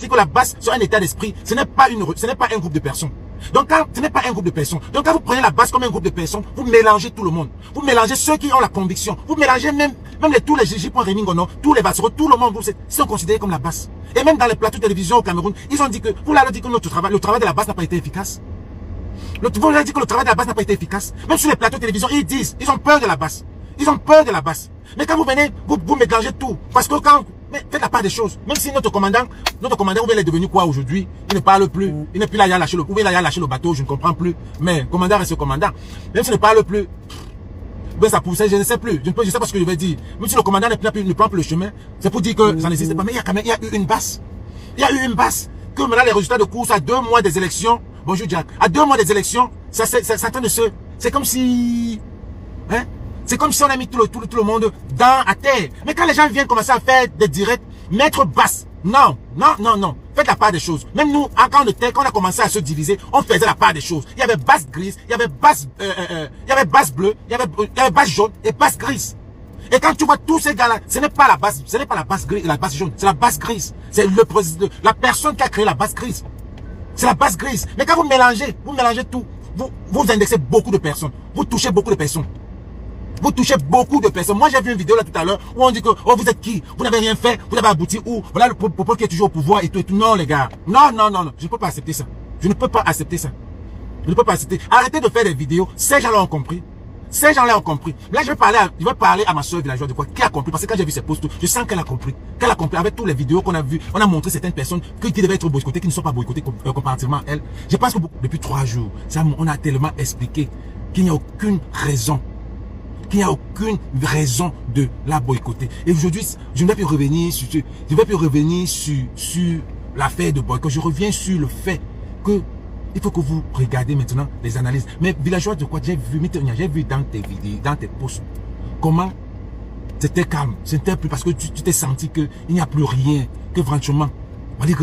que la base, c'est un état d'esprit. Ce n'est pas un groupe de personnes. Donc, ce n'est pas un groupe de personnes. Donc, quand vous prenez la base comme un groupe de personnes, vous mélangez tout le monde. Vous mélangez ceux qui ont la conviction. Vous mélangez même tous les J.Rémingono, tous les Vassero, tout le monde, ils sont considérés comme la base. Et même dans les plateaux de télévision au Cameroun, ils ont dit que, vous l'avez dit que le travail de la base n'a pas été efficace. Vous l'avez dit que le travail de la base n'a pas été efficace. Même sur les plateaux de télévision, ils ont peur de la base. Ils ont peur de la base. Mais quand vous venez, vous mélangez tout. Parce que mais faites la part des choses. Même si notre commandant, il est devenu quoi aujourd'hui? Il ne parle plus. Il n'est plus là, il a lâché le bateau, je ne comprends plus. Mais commandant reste commandant. Même s'il ne parle plus, ben ça pousse, je ne sais plus. Je sais pas ce que je vais dire. Même si le commandant ne prend plus le chemin, c'est pour dire que ça n'existe pas. Mais il y a eu une base. Il y a eu une base. Que maintenant les résultats de course à 2 mois des élections, bonjour Jack, à 2 mois des élections, ça train de se, c'est comme si, hein? C'est comme si on a mis tout le monde à terre. Mais quand les gens viennent commencer à faire des directs, mettre basse. Non. Faites la part des choses. Même nous, quand on a commencé à se diviser, on faisait la part des choses. Il y avait basse grise, il y avait basse bleue, il y avait basse jaune et basse grise. Et quand tu vois tous ces gars-là, ce n'est pas la basse grise, la basse jaune, c'est la basse grise. C'est le président, la personne qui a créé la basse grise. C'est la basse grise. Mais quand vous mélangez tout, vous indexez beaucoup de personnes. Vous touchez beaucoup de personnes. Vous touchez beaucoup de personnes. Moi, j'ai vu une vidéo là tout à l'heure où on dit que, oh, vous êtes qui? Vous n'avez rien fait, vous n'avez abouti où? Voilà le propos qui est toujours au pouvoir et tout. Non, les gars. Non. Je ne peux pas accepter ça. Je ne peux pas accepter ça. Je ne peux pas accepter. Arrêtez de faire des vidéos. Ces gens-là ont compris. Ces gens-là ont compris. Là, je vais parler à ma soeur villageoise de quoi? Qui a compris? Parce que quand j'ai vu ses posts, je sens qu'elle a compris. Qu'elle a compris. Avec toutes les vidéos qu'on a vues, on a montré certaines personnes qui devaient être boycottées, qui ne sont pas boycottées comparativement à elle. Je pense que depuis 3 jours, on a tellement expliqué qu'il n'y a aucune raison. Qu'il n'y a aucune raison de la boycotter. Et aujourd'hui, je ne vais plus revenir sur l'affaire de boycott. Je reviens sur le fait que il faut que vous regardez maintenant les analyses. Mais villageois de quoi j'ai vu dans tes vidéos, dans tes posts, comment c'était calme. C'était plus parce que tu t'es senti qu'il n'y a plus rien, que franchement. J'ai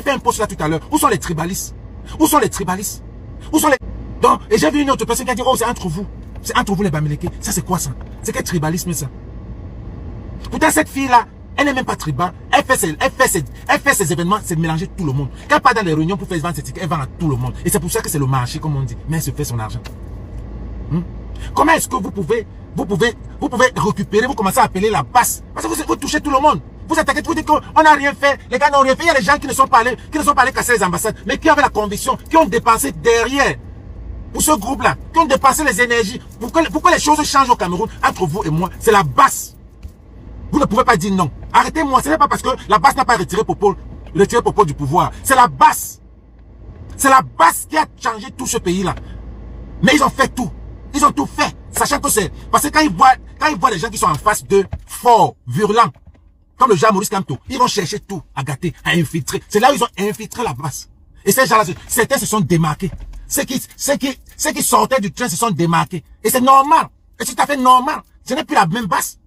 fait un post là tout à l'heure. Où sont les tribalistes? Où sont les tribalistes? Où sont les... Donc, et j'ai vu une autre personne qui a dit, oh, c'est entre vous. C'est entre vous les Bamileke. Ça, c'est quoi ça? C'est quel tribalisme ça? Pourtant, cette fille-là, elle n'est même pas tribale. Elle fait ses événements, c'est de mélanger tout le monde. Quand elle part dans les réunions pour faire vendre ses tickets, elle vend à tout le monde. Et c'est pour ça que c'est le marché, comme on dit. Mais elle se fait son argent. Comment est-ce que vous pouvez récupérer, vous commencez à appeler la basse? Parce que vous touchez tout le monde. Vous attaquez, vous dites qu'on n'a rien fait, les gars n'ont rien fait. Il y a des gens qui ne sont pas allés casser les ambassades, mais qui avaient la conviction, qui ont dépensé derrière. Pour ce groupe-là, qui ont dépassé les énergies, pourquoi les choses changent au Cameroun entre vous et moi? C'est la basse. Vous ne pouvez pas dire non. Arrêtez-moi, ce n'est pas parce que la basse n'a pas retiré Popol du pouvoir. C'est la basse. C'est la basse qui a changé tout ce pays-là. Mais ils ont fait tout. Ils ont tout fait. Sachant que c'est... Parce que quand ils voient les gens qui sont en face d'eux, forts, virulents, comme le genre Maurice Kamto, ils vont chercher tout à gâter, à infiltrer. C'est là où ils ont infiltré la basse. Et ces gens-là, certains se sont démarqués. Ceux qui sortaient du train se sont démarqués. Et c'est normal. Et c'est tout à fait normal. Ce n'est plus la même base.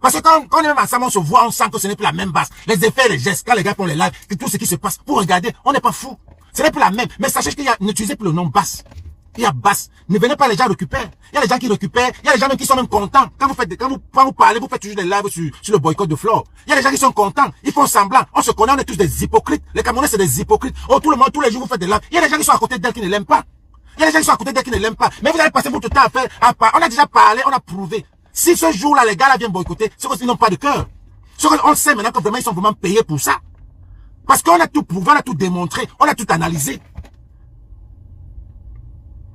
Parce que quand on est même ensemble, on se voit, on sent que ce n'est plus la même base. Les effets, les gestes, quand les gars font les lives, tout ce qui se passe, vous regardez, on n'est pas fou. Ce n'est plus la même. Mais sachez qu'il y a, n'utilisez plus le nom basse. Il y a basse. Ne venez pas les gens récupérer. Il y a les gens qui récupèrent. Il y a les gens même qui sont même contents. Quand vous parlez, vous faites toujours des lives sur le boycott de Flore. Il y a les gens qui sont contents. Ils font semblant. On se connaît, on est tous des hypocrites. Les Camerounais, c'est des hypocrites. Oh, tout le monde, tous les jours, vous faites des lives. Il y a des gens qui sont à côté d'elle qui ne l'aiment pas. Il y a des gens qui sont à côté d'elle qui ne l'aiment pas. Mais vous allez passer votre temps à faire, on a déjà parlé, on a prouvé. Si ce jour-là, les gars-là viennent boycotter, c'est parce qu'ils n'ont pas de cœur. On sait maintenant que vraiment, ils sont vraiment payés pour ça. Parce qu'on a tout prouvé, on a tout démontré, on a tout analysé.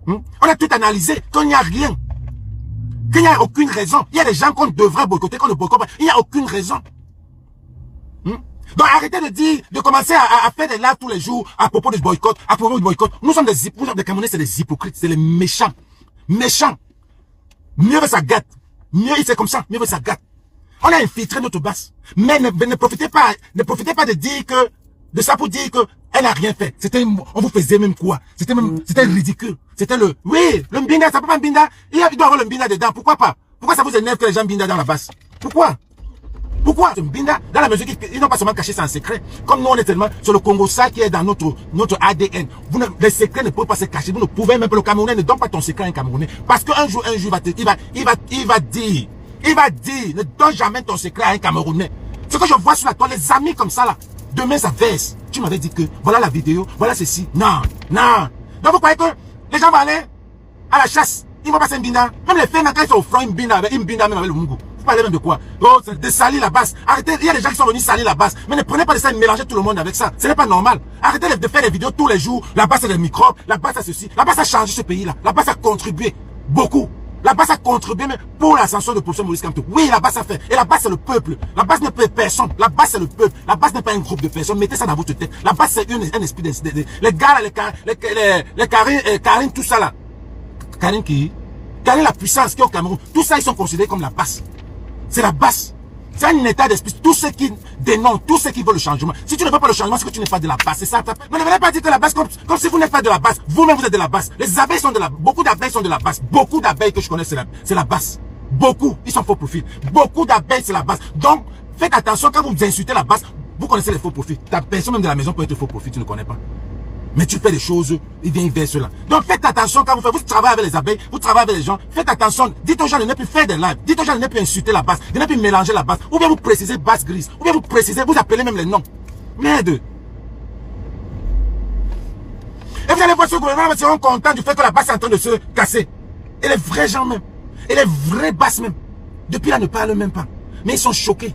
On a tout analysé, qu'il n'y a rien. Qu'il n'y a aucune raison. Il y a des gens qu'on devrait boycotter, qu'on ne boycotte pas. Il n'y a aucune raison. Donc arrêtez de dire, de commencer à faire des lives tous les jours à propos du boycott, à propos du boycott. Nous sommes des Camerounais, c'est des hypocrites, c'est les méchants. Méchants. Mieux que ça gâte. Mieux c'est comme ça, mieux que ça gâte. On a infiltré notre base. Mais ne profitez pas de dire que, de ça pour dire que elle n'a rien fait. On vous faisait même quoi? C'était ridicule. C'était oui, le Mbinda, ça peut pas Mbinda. Il doit avoir le Mbinda dedans. Pourquoi pas? Pourquoi ça vous énerve que les gens Mbinda dans la base? Pourquoi? Mbinda, dans la mesure qu'ils n'ont pas seulement caché ça en secret. Comme nous, on est tellement sur le Congo, ça qui est dans notre ADN. Les secrets ne peuvent pas se cacher. Vous ne pouvez même pas, le Camerounais ne donne pas ton secret à un Camerounais. Parce qu'un jour, il va dire, ne donne jamais ton secret à un Camerounais. Ce que je vois sur la toile, les amis comme ça là, demain ça baisse. Tu m'avais dit que voilà la vidéo, voilà ceci. Non, non. Donc vous croyez que les gens vont aller à la chasse, ils vont passer une binda. Même les femmes, quand ils sont au front, une binda même avec le mungu. Vous parlez même de quoi? Oh, c'est de salir la base. Arrêtez, il y a des gens qui sont venus salir la base. Mais ne prenez pas de ça et mélangez tout le monde avec ça. Ce n'est pas normal. Arrêtez de faire des vidéos tous les jours. La base a des microbes, la base a ceci. La base a changé ce pays-là. La base a contribué beaucoup. La base a contribué même pour l'ascension de professeur Maurice Kamto. Oui, la base a fait. Et la base, c'est le peuple. La base n'est pas personne. La base, c'est le peuple. La base n'est pas un groupe de personnes. Mettez ça dans votre tête. La base, c'est un esprit de les gars, les Karine, tout ça là. Karine qui? Karine, la puissance qui est au Cameroun. Tout ça, ils sont considérés comme la base. C'est la base. C'est un état d'esprit. Tous ceux qui dénoncent, tous ceux qui veulent le changement. Si tu ne veux pas le changement, c'est que tu n'es pas de la base. C'est ça. Mais ne venez pas dire que la base, comme si vous n'êtes pas de la base. Vous-même, vous êtes de la base. Les abeilles sont de la base. Beaucoup d'abeilles sont de la base. Beaucoup d'abeilles que je connais, c'est la base. Beaucoup. Ils sont faux profils. Beaucoup d'abeilles, c'est la base. Donc, faites attention quand vous insultez la base. Vous connaissez les faux profils. Ta personne même de la maison peut être faux profil. Tu ne connais pas. Mais tu fais des choses, il vient vers cela. Donc faites attention quand vous travaillez avec les abeilles, vous travaillez avec les gens, faites attention. Dites aux gens de ne plus faire des lives, dites aux gens de ne plus insulter la base, de ne plus mélanger la base. Ou bien vous précisez base grise, ou bien vous précisez, vous appelez même les noms. Merde. Et vous allez voir ce gouvernement seront contents du fait que la base est en train de se casser. Et les vrais gens même, et les vrais basses même, depuis là ne parlent même pas. Mais ils sont choqués.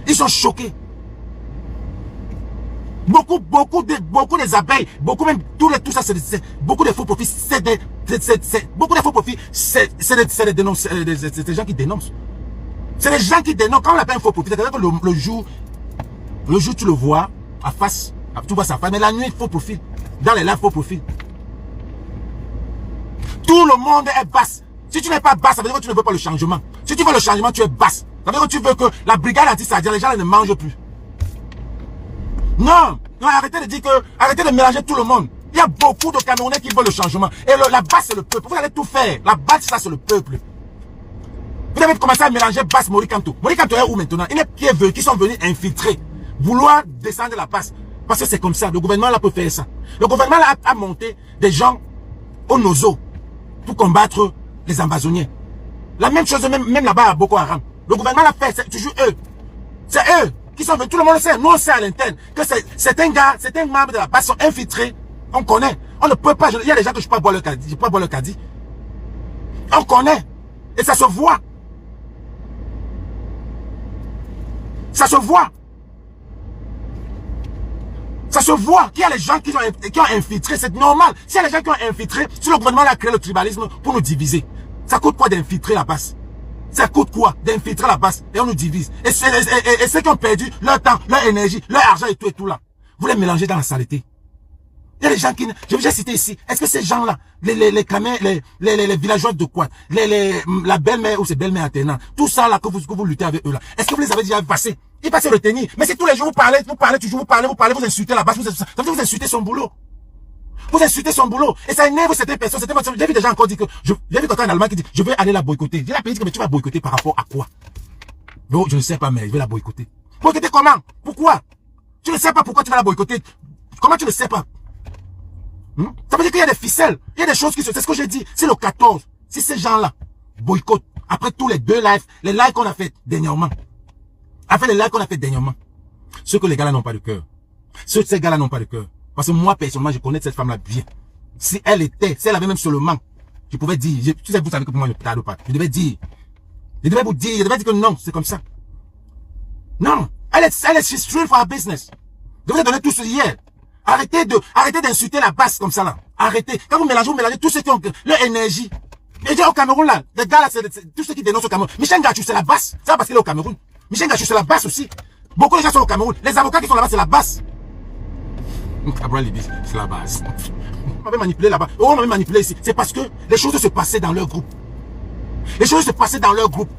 Ils sont choqués. Beaucoup des abeilles, beaucoup même, tout ça, c'est beaucoup de faux profits, beaucoup de faux profits, c'est des gens qui dénoncent. C'est des gens qui dénoncent. Quand on appelle un faux profit, c'est-à-dire que le jour, tu le vois, à face, tu vois sa face, mais la nuit, faux profil. Dans les lives, faux profil. Tout le monde est basse. Si tu n'es pas basse, ça veut dire que tu ne veux pas le changement. Si tu veux le changement, tu es basse. Ça veut dire que tu veux que la brigade anti-sadienne, les gens ne mangent plus. Non, arrêtez de dire que, arrêtez de mélanger tout le monde. Il y a beaucoup de Camerounais qui veulent le changement. Et la base, c'est le peuple. Vous allez tout faire. La base, ça, c'est le peuple. Vous avez commencé à mélanger base Maurice Kamto. Maurice Kamto est où maintenant? Il est qui sont venus infiltrer, vouloir descendre la base. Parce que c'est comme ça. Le gouvernement là peut faire ça. Le gouvernement là a monté des gens au Nozo pour combattre les ambazoniens. La même chose, même là-bas à Boko Haram. Le gouvernement l'a fait, c'est toujours eux. C'est eux qui sont venus. Tout le monde le sait. Nous, on sait à l'interne que certains membres de la base sont infiltrés. On connaît. On ne peut pas. Il y a des gens que je peux pas boire le caddie. On connaît. Et ça se voit. Ça se voit. Ça se voit qu'il y a les gens qui ont infiltré. C'est normal. S'il y a les gens qui ont infiltré, si le gouvernement a créé le tribalisme pour nous diviser, ça coûte quoi d'infiltrer la base? Ça coûte quoi d'infiltrer la base et on nous divise? Et ceux qui ont perdu leur temps, leur énergie, leur argent et tout là, vous les mélangez dans la saleté. Il y a des gens qui, je vais citer ici, est-ce que ces gens-là, les villageois de quoi, la belle-mère ou ces belles-mères alternantes, tout ça là que vous luttez avec eux là, est-ce que vous les avez déjà passés? Ils passent le tenir. Mais si tous les jours vous parlez, vous insultez la base, vous insultez son boulot. Vous insultez son boulot. Et ça énerve certaines personnes. J'ai vu des gens encore dire que, j'ai vu quelqu'un en Allemagne qui dit, je vais aller la boycotter. J'ai la personne dit, mais tu vas boycotter par rapport à quoi? Non, je ne sais pas, mais je vais la boycotter. Boycotter comment? Pourquoi? Tu ne sais pas pourquoi tu vas la boycotter. Comment tu ne sais pas? Ça veut dire qu'il y a des ficelles. Il y a des choses qui se... C'est ce que j'ai dit. C'est le 14. Si ces gens-là boycottent, après tous les les lives qu'on a fait dernièrement. Après les lives qu'on a fait dernièrement. Ceux que les gars-là n'ont pas de cœur. Ces gars-là n'ont pas de cœur. Parce que moi, personnellement, je connais cette femme-là bien. Si elle avait même seulement, je pouvais dire, tu sais, vous savez que pour moi, je ne tarde pas. Je devais dire. Je devais vous dire, je devais dire que non, c'est comme ça. Non. Elle est straight for her business. Je vous ai donné tout ce hier. Arrêtez d'insulter la base comme ça là. Arrêtez. Quand vous mélangez tous ceux qui ont leur énergie. Et déjà au Cameroun là, les gars là, c'est tous ceux qui dénoncent au Cameroun. Michel Gachou, c'est la base. C'est pas parce qu'il est au Cameroun. Michel Gachou, c'est la base aussi. Beaucoup de gens sont au Cameroun. Les avocats qui sont là-bas, c'est la base. Cabral, il dit, c'est la base. On m'avait manipulé là-bas. On m'avait manipulé ici. C'est parce que les choses se passaient dans leur groupe. Les choses se passaient dans leur groupe.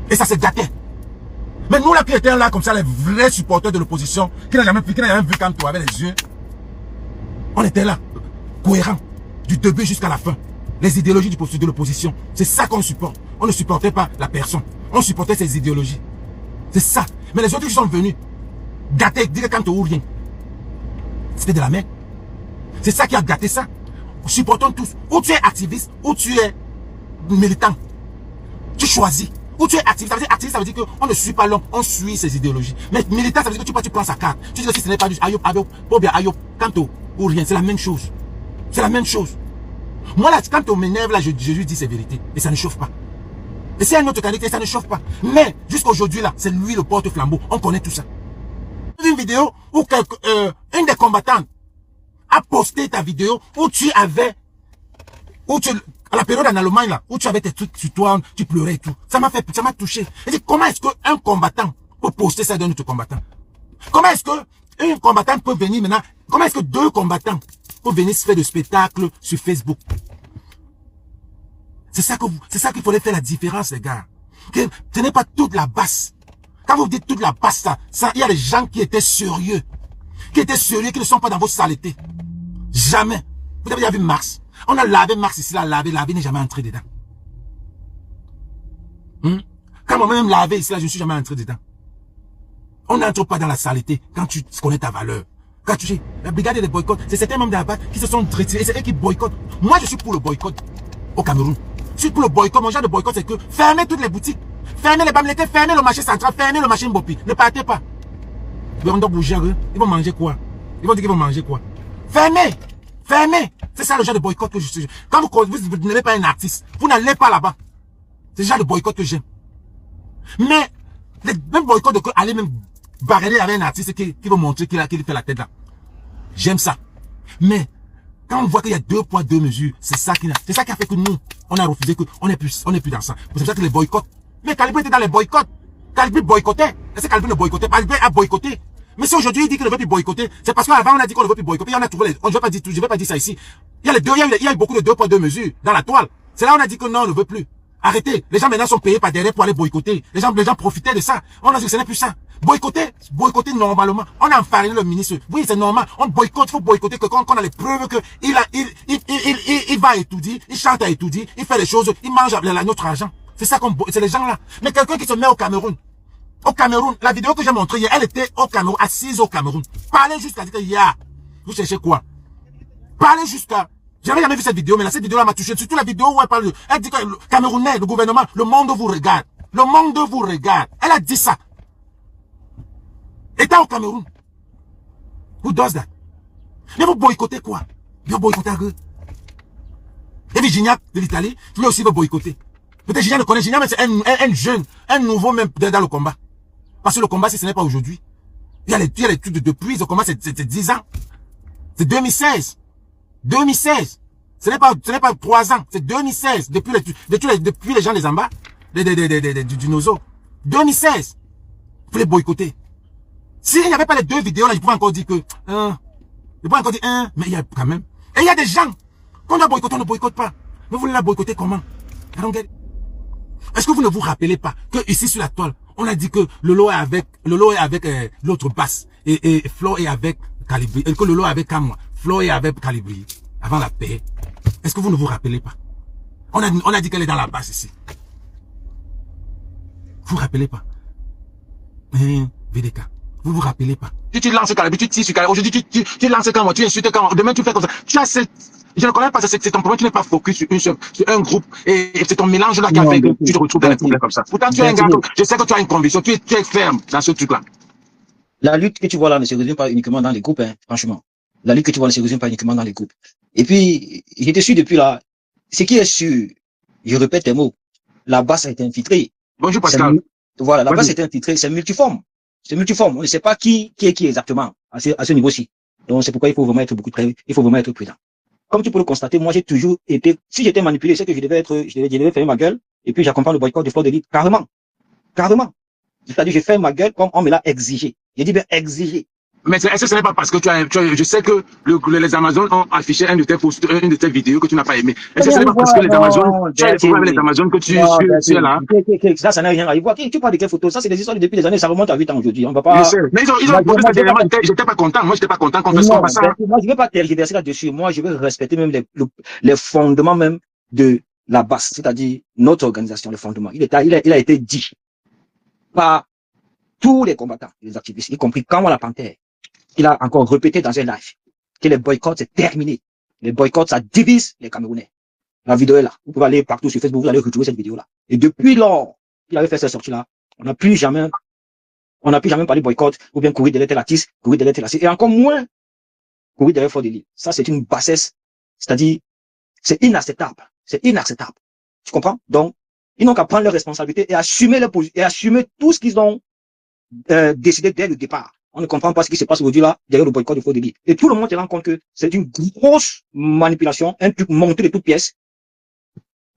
Et ça se gâtait. Mais nous là qui étions là comme ça, les vrais supporters de l'opposition, qui n'ont jamais vu comme toi avec les yeux, on était là, cohérents, du début jusqu'à la fin. Les idéologies de l'opposition, c'est ça qu'on supporte. On ne supportait pas la personne, on supportait ses idéologies. C'est ça. Mais les autres qui sont venus, gâter, dire quand ou rien, c'était de la merde. C'est ça qui a gâté ça. Supportons tous. Ou tu es activiste, ou tu es militant. Tu choisis. Ou tu es activiste, ça veut dire qu'on ne suit pas l'homme, on suit ses idéologies. Mais militant, ça veut dire que tu prends sa carte. Tu dis que si ce n'est pas du Ayop, Pobia, Ayop, Kanto, ou rien, c'est la même chose. C'est la même chose. Moi là, quand on m'énerve là, je lui dis ses vérités. Et ça ne chauffe pas. Et c'est un autre candidat, ça ne chauffe pas. Mais jusqu'à aujourd'hui là, c'est lui le porte-flambeau. On connaît tout ça. J'ai vu une vidéo où une des combattantes a posté ta vidéo où tu avais, à la période en Allemagne là, où tu avais tes trucs sur toi, tu pleurais et tout. Ça m'a touché. Et dit, comment est-ce qu'un combattant peut poster ça d'un autre combattant? Comment est-ce qu'une combattante peut venir maintenant, comment est-ce que deux combattants peuvent venir se faire de spectacle sur Facebook? C'est ça qu'il faudrait faire la différence, les gars. Que ce n'est pas toute la basse. Quand vous dites toute la basse, il y a des gens qui étaient sérieux. Qui ne sont pas dans vos saletés. Jamais. Vous avez déjà vu Mars. On a lavé Mars ici, lavé n'est jamais entré dedans. Quand moi-même lavé ici, là, je ne suis jamais entré dedans. On n'entre pas dans la saleté quand tu connais ta valeur. Quand tu sais, la brigade des boycotts, c'est certains membres de la base qui se sont retirés. C'est eux qui boycottent. Moi, je suis pour le boycott au Cameroun. Je suis pour le boycott. Mon genre de boycott, c'est que fermez toutes les boutiques. Fermez les bamletés, fermez le marché central, fermez le marché Mbopi. Ne partez pas. On doit bouger, ils vont manger quoi? Ils vont dire qu'ils vont manger quoi? Fermez! Fermez! C'est ça le genre de boycott que je suis. Quand vous n'aimez pas un artiste, vous n'allez pas là-bas. C'est le genre de boycott que j'aime. Mais, les mêmes boycott de aller même barrer avec un artiste qui va montrer qu'il fait la tête là. J'aime ça. Mais, quand on voit qu'il y a 2 poids, 2 mesures, c'est ça qui a fait que nous, on a refusé on n'est plus dans ça. C'est pour ça que les boycotts. Mais Calibre était dans les boycotts. Calibre boycottait. Est-ce que Calibre ne boycottait pas? Calibre a boycotté. Mais si aujourd'hui il dit qu'il ne veut plus boycotter, c'est parce qu'avant on a dit qu'on ne veut plus boycotter. On a trouvé je vais pas dire ça ici. Il y a beaucoup de 2 poids, 2 mesures dans la toile. C'est là où on a dit que non, on ne veut plus. Arrêtez. Les gens maintenant sont payés par derrière pour aller boycotter. Les gens profitaient de ça. On a dit que ce n'est plus ça. Boycotter normalement. On a enfariné le ministre. Oui, c'est normal. On boycotte, faut boycotter que quand on a les preuves que il va étudier, il chante à étudier, il fait les choses, il mange notre argent. C'est ça c'est les gens là. Mais quelqu'un qui se met au Cameroun, la vidéo que j'ai montrée hier, elle était au Cameroun, assise au Cameroun. Parlez jusqu'à dire que vous cherchez quoi? Parlez jusqu'à... J'avais jamais vu cette vidéo, mais là, cette vidéo-là m'a touché. Surtout la vidéo où elle parle elle dit que le Camerounais, le gouvernement, le monde vous regarde. Le monde vous regarde. Elle a dit ça. Étant au Cameroun. Who does that? Mais vous boycottez quoi? Vous boycottez eux. Et Virginia de l'Italie, lui aussi veut boycotter. Peut-être Virginia ne connaît Virginia, mais c'est un jeune, un nouveau même dans le combat. Parce que le combat, ce n'est pas aujourd'hui. Il y a les trucs depuis, le combat, c'est 10 ans. C'est 2016. 2016. Ce n'est pas 3 ans. C'est 2016. Depuis les gens des Zamba, du Nozo. 2016. Vous pouvez boycotter. S'il n'y avait pas les 2 vidéos là, je pourrais encore dire que, mais il y a quand même. Et il y a des gens qu'on doit boycotter, on ne boycotte pas. Mais vous voulez la boycotter comment? Est-ce que vous ne vous rappelez pas que ici sur la toile, on a dit que Lolo est avec l'autre basse et Flo est avec Calibri, et que Lolo est avec Kamwa, Flo est avec Calibri avant la paix. Est-ce que vous ne vous rappelez pas? On a dit qu'elle est dans la basse ici. Vous vous rappelez pas? VDK, vous vous rappelez pas? Tu lances Calibri, tu tires sur Calibri. Aujourd'hui tu lances Kamwa, tu insultes Kamwa. Demain tu fais comme ça. Tu as je ne connais pas, c'est ton problème, tu n'es pas focus sur un groupe et c'est ton mélange là qui a fait que tu te retrouves dans les problèmes comme ça. Pourtant, tu es un gars, je sais que tu as une conviction, tu es ferme dans ce truc-là. La lutte que tu vois là ne se résume pas uniquement dans les groupes, hein, franchement. La lutte que tu vois ne se résume pas uniquement dans les groupes. Et puis, j'étais sûr depuis là, ce qui est sûr, je répète tes mots, la base a été infiltrée. Bonjour Pascal. Voilà, la base a été infiltrée, c'est multiforme. C'est multiforme, on ne sait pas qui est qui exactement à ce niveau-ci. Donc c'est pourquoi il faut vraiment être prudent. Comme tu peux le constater, moi j'ai toujours été, si j'étais manipulé, c'est que je devais fermer ma gueule, et puis j'accompagne le boycott de Fleur de Lys, carrément. C'est-à-dire, j'ai fait ma gueule comme on me l'a exigé. J'ai dit, exigé. Mais est-ce que ce n'est pas parce que je sais que les Amazones ont affiché une de tes vidéos que tu n'as pas aimé. Est-ce que ce n'est pas parce que les Amazones, tu as les problèmes avec les Amazones que tu es là? Ça n'a rien à y voir. Tu parles de quelles photos? Ça, c'est des histoires depuis des années, ça remonte à 8 ans aujourd'hui. On va pas. Je sais. Mais ils ont posté dernièrement, j'étais pas content. Moi, j'étais pas content qu'on fasse pas ça. Moi, je vais pas tergiverser là-dessus. Moi, je vais respecter même les fondements même de la base, c'est-à-dire notre organisation, les fondements. Il a été dit par tous les combattants, les activistes, y compris Kamwa la Panthère. Il a encore répété dans un live que les boycotts, c'est terminé. Les boycotts, ça divise les Camerounais. La vidéo est là. Vous pouvez aller partout sur Facebook, vous allez retrouver cette vidéo-là. Et depuis lors, il avait fait cette sortie-là, on n'a plus jamais parlé boycott, ou bien courir derrière tel artiste, courir derrière tel artiste, et encore moins courir derrière Fleur de Lys. Ça, c'est une bassesse, c'est-à-dire, c'est inacceptable. C'est inacceptable. Tu comprends? Donc, ils n'ont qu'à prendre leurs responsabilités et assumer tout ce qu'ils ont décidé dès le départ. On ne comprend pas ce qui se passe aujourd'hui là, derrière le boycott de Fleur de Lys. Et tout le monde se rend compte que c'est une grosse manipulation, un truc monté de toutes pièces.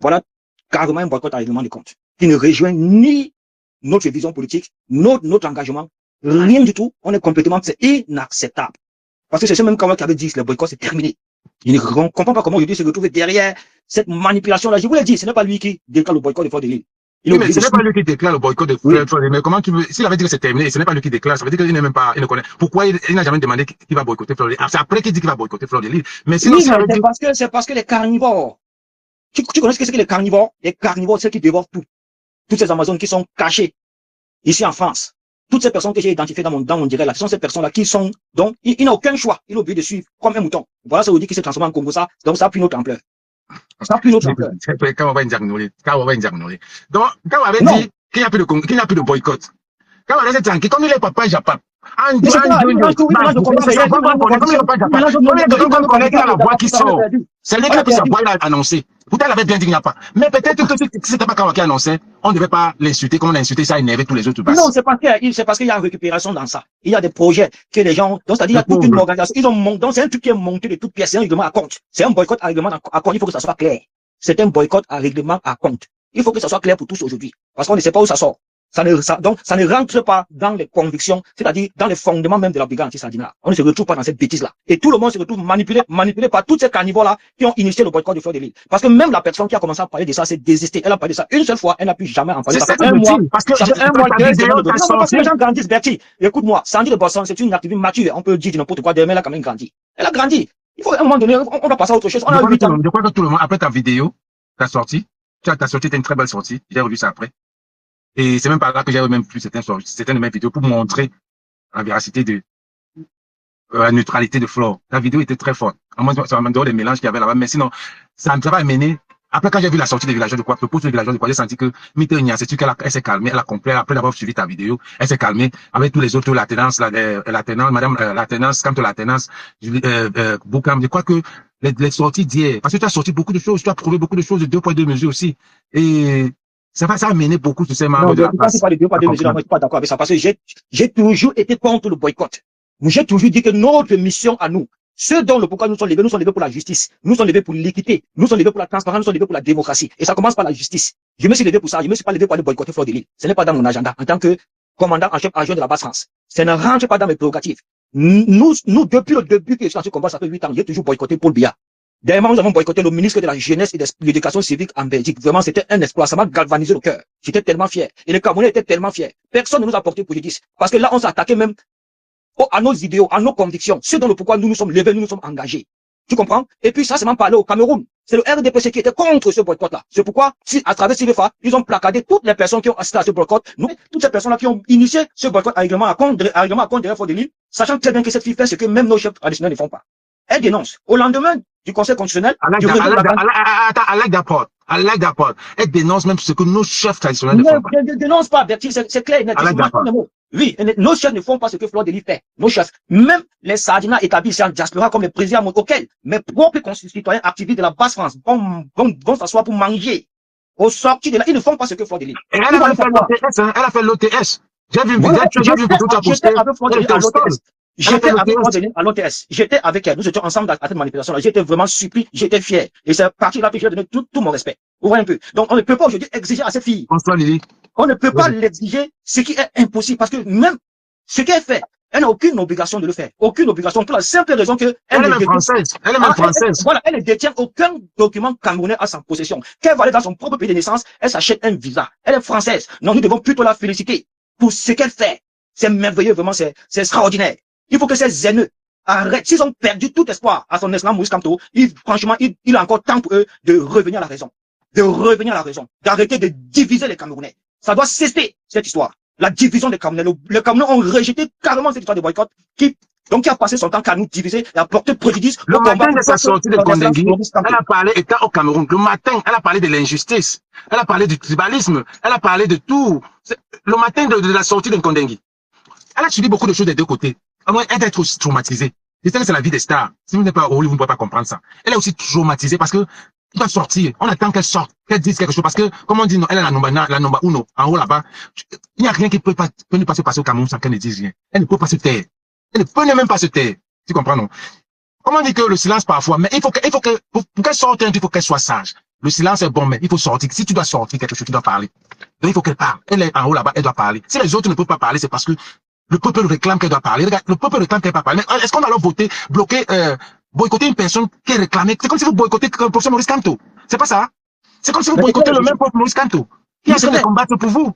Voilà, carrément un boycott à règlement de compte, qui ne rejoint ni notre vision politique, notre engagement, rien du tout. On est complètement, c'est inacceptable. Parce que c'est ce même Kawak qui avait dit que le boycott c'est terminé. Il ne comprend pas comment aujourd'hui se retrouve derrière cette manipulation-là. Je vous l'ai dit, ce n'est pas lui qui déclare le boycott de Fleur de Lys. Oui, mais ce n'est pas lui qui déclare le boycott de Fleur de Lys. Mais comment tu veux, s'il avait dit que c'est terminé, et ce n'est pas lui qui déclare, ça veut dire qu'il n'est même pas, il ne connaît. Pourquoi il n'a jamais demandé qu'il va boycotter Fleur de Lys? C'est après qu'il dit qu'il va boycotter Fleur de Lys. Mais sinon, oui, c'est parce que les carnivores, tu connais ce que c'est que les carnivores? Les carnivores, ceux qui dévorent tout. Toutes ces Amazones qui sont cachées ici en France. Toutes ces personnes que j'ai identifiées dans mon direct là, ce sont ces personnes-là qui sont, donc, il n'a aucun choix. Il est obligé de suivre comme un mouton. Voilà, ça veut dire qu'il s'est transformé en Congo, ça. Donc, ça a pris notre ampleur. Ça a pris notre ampleur. Quand on va diagnoser. Donc, quand on avait dit qu'il n'y a plus de boycott. Quand on avait dit comme il est papa Japon. C'est les gars qui s'aboient là annoncé. Pourtant, elle avait bien dit qu'il n'y a pas. Mais peut-être que si c'était pas Kawak qui annonçait, on ne devait pas l'insulter comme on a insulté, ça a énervé tous les autres. Non, c'est parce qu'il y a une récupération dans ça. Il y a des projets que les gens, donc c'est-à-dire il y a toute une organisation. Ils ont monté, donc c'est un truc qui est monté de toutes pièces, c'est un règlement à compte. C'est un boycott à règlement à compte. Il faut que ça soit clair. C'est un boycott à règlement à compte. Il faut que ça soit clair pour tous aujourd'hui. Parce qu'on ne sait pas où ça sort. Donc, ça ne rentre pas dans les convictions, c'est-à-dire dans les fondements même de la brigade anti-Sardina. On ne se retrouve pas dans cette bêtise-là. Et tout le monde se retrouve manipulé par tous ces carnivores-là qui ont initié le boycott de Fleur de Lys. Parce que même la personne qui a commencé à parler de ça s'est désistée. Elle a parlé de ça une seule fois, elle n'a plus jamais en parlé. Ça fait un mois. Parce que les gens grandissent, Bertie. Écoute-moi, Sandy de Boston, c'est une activiste mature. On peut dire n'importe quoi, mais elle a quand même grandi. Elle a grandi. Il faut à un moment donné, on doit passer à autre chose. On a 8 ans. Je crois que tout le monde, après ta vidéo, ta sortie était une très belle sortie. J'ai revu ça après. Et c'est même par là que j'ai même plus certaines de mes vidéos pour montrer la véracité de la neutralité de Flore. La vidéo était très forte. En dehors des mélanges qu'il y avait là-bas, mais sinon, ça ne m'a pas amené. Après, quand j'ai vu la sortie des villageois de quoi, le post des villageois de quoi, j'ai senti que Mitterrand, c'est qu'elle s'est calmée, elle a compris, après d'avoir suivi ta vidéo, elle s'est calmée avec tous les autres, la tenance, quant à la tenance, Boukam, je crois que les sorties d'hier, parce que tu as sorti beaucoup de choses, tu as prouvé beaucoup de choses de 2 poids 2 mesures aussi. Et ça a amené beaucoup de ces membres de la place. Non, pas de 2 poids 2 mesures, moi, je suis pas d'accord avec ça, parce que j'ai toujours été contre le boycott. J'ai toujours dit que notre mission à nous, ceux dont le pourquoi nous sommes levés pour la justice, nous sommes levés pour l'équité, nous sommes levés pour la transparence, nous sommes levés pour la démocratie. Et ça commence par la justice. Je me suis levé pour ça, je me suis pas levé pour aller boycotter Fleur de Lys. Ce n'est pas dans mon agenda en tant que commandant en chef adjoint de la base France. Ça ne rentre pas dans mes prérogatives. Nous, depuis le début que je suis dans ce combat, ça fait 8 ans, j'ai toujours boycotté Paul Biya. Dernièrement, nous avons boycotté le ministre de la Jeunesse et de l'Éducation civique en Belgique. Vraiment, c'était un exploit. Ça m'a galvanisé le cœur. J'étais tellement fier. Et les Camerounais étaient tellement fiers. Personne ne nous a porté préjudice. Parce que là, on s'est attaqué même à nos idéaux, à nos convictions. Ce dans le pourquoi nous nous sommes levés, nous nous sommes engagés. Tu comprends? Et puis ça, c'est même parlé au Cameroun. C'est le RDPC qui était contre ce boycott-là. C'est pourquoi, à travers CIREFA, ils ont placardé toutes les personnes qui ont assisté à ce boycott. Nous, toutes ces personnes-là qui ont initié ce boycott à règlement à compte derrière Fleur de Lys, sachant très bien que cette fille fait ce que même nos chefs traditionnels ne font pas. Elle dénonce. Au lendemain du Conseil constitutionnel, I like that part. Elle dénonce même ce que nos chefs traditionnels ne font pas. Ne dénonce pas, Bertie, c'est clair et net. Oui, nos chefs ne font pas ce que Fleur de Lys fait. Nos chefs, même les Sardinas établis ici en diaspora comme les présidents auxquels mes propres concitoyens activistes de la basse France vont s'asseoir pour manger. Au sortir de là, ils ne font pas ce que Fleur de Lys. Elle a fait l'OTS. J'ai vu que tout a posté. J'étais avec Fleur de Lys à l'OTS. J'étais avec elle. Nous étions ensemble à cette manipulation-là. J'étais vraiment surpris. J'étais fier. Et c'est à partir de là que je lui ai donné tout mon respect. Vous voyez un peu. Donc, on ne peut pas aujourd'hui exiger à cette fille. On ne peut pas l'exiger, ce qui est impossible. Parce que même ce qu'elle fait, elle n'a aucune obligation de le faire. Aucune obligation. Pour la simple raison que elle est même française. Elle est même française. Voilà, elle ne détient aucun document camerounais à sa possession. Qu'elle va aller dans son propre pays de naissance, elle s'achète un visa. Elle est française. Donc, nous devons plutôt la féliciter pour ce qu'elle fait. C'est merveilleux, vraiment, c'est extraordinaire. Il faut que ces haineux arrêtent. S'ils ont perdu tout espoir à son excellent Moïse Kamto, franchement, il a encore temps pour eux de revenir à la raison. D'arrêter de diviser les Camerounais. Ça doit cesser, cette histoire. La division des Camerounais. Les Camerounais ont rejeté carrément cette histoire de boycott qui Donc, qui a passé son temps qu'à nous diviser et à porter préjudice. Le matin de sa sortie de Kondengui, elle a parlé, étant au Cameroun, le matin, elle a parlé de l'injustice, elle a parlé du tribalisme, elle a parlé de tout. Le matin de la sortie de Kondengui, elle a subi beaucoup de choses des deux côtés. Elle est trop traumatisée. C'est la vie des stars. Si vous n'êtes pas au Hollywood, vous ne pouvez pas comprendre ça. Elle est aussi traumatisée parce que il doit sortir. On attend qu'elle sorte, qu'elle dise quelque chose. Parce que, comme on dit, non, elle est la number uno, en haut là-bas. Il n'y a rien qui peut ne pas se passer au Cameroun sans qu'elle ne dise rien. Elle ne peut pas se taire. Elle ne peut même pas se taire. Tu comprends, non? Comme on dit que le silence parfois, mais pour qu'elle sorte, il faut qu'elle soit sage. Le silence est bon, mais il faut sortir. Si tu dois sortir quelque chose, tu dois parler. Donc il faut qu'elle parle. Elle est en haut là-bas, elle doit parler. Si les autres ne peuvent pas parler, c'est parce que le peuple réclame qu'elle doit parler. Regarde, le peuple réclame qu'elle doit parler. Mais est-ce qu'on va alors voter, bloquer, boycotter une personne qui est réclamée? C'est comme si vous boycottez le professeur Maurice Kamto. C'est pas ça? C'est comme si vous boycottez le même professeur Maurice Kamto. Qui est en train de combattre pour vous.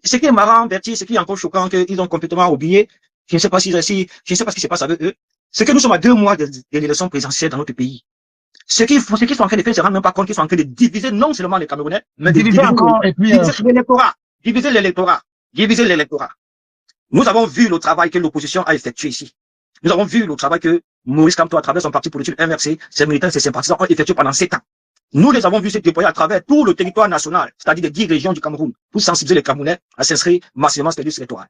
Ce qui est marrant, Bertie, ce qui est encore choquant, qu'ils ont complètement oublié, je ne sais pas je ne sais pas ce qui se passe avec eux, c'est que nous sommes à 2 mois de l'élection présidentielle dans notre pays. Ce qu'ils sont en train de faire, ils ne se rendent même pas compte qu'ils sont en train de diviser non seulement les Camerounais, mais de diviser encore, et puis, diviser l'électorat. Nous avons vu le travail que l'opposition a effectué ici. Nous avons vu le travail que Maurice Kamto, à travers son parti politique MRC, ses militants et ses sympathisants ont effectué pendant 7 ans. Nous les avons vus se déployer à travers tout le territoire national, c'est-à-dire les 10 régions du Cameroun, pour sensibiliser les Camerounais à s'inscrire massivement sur les listes électorales.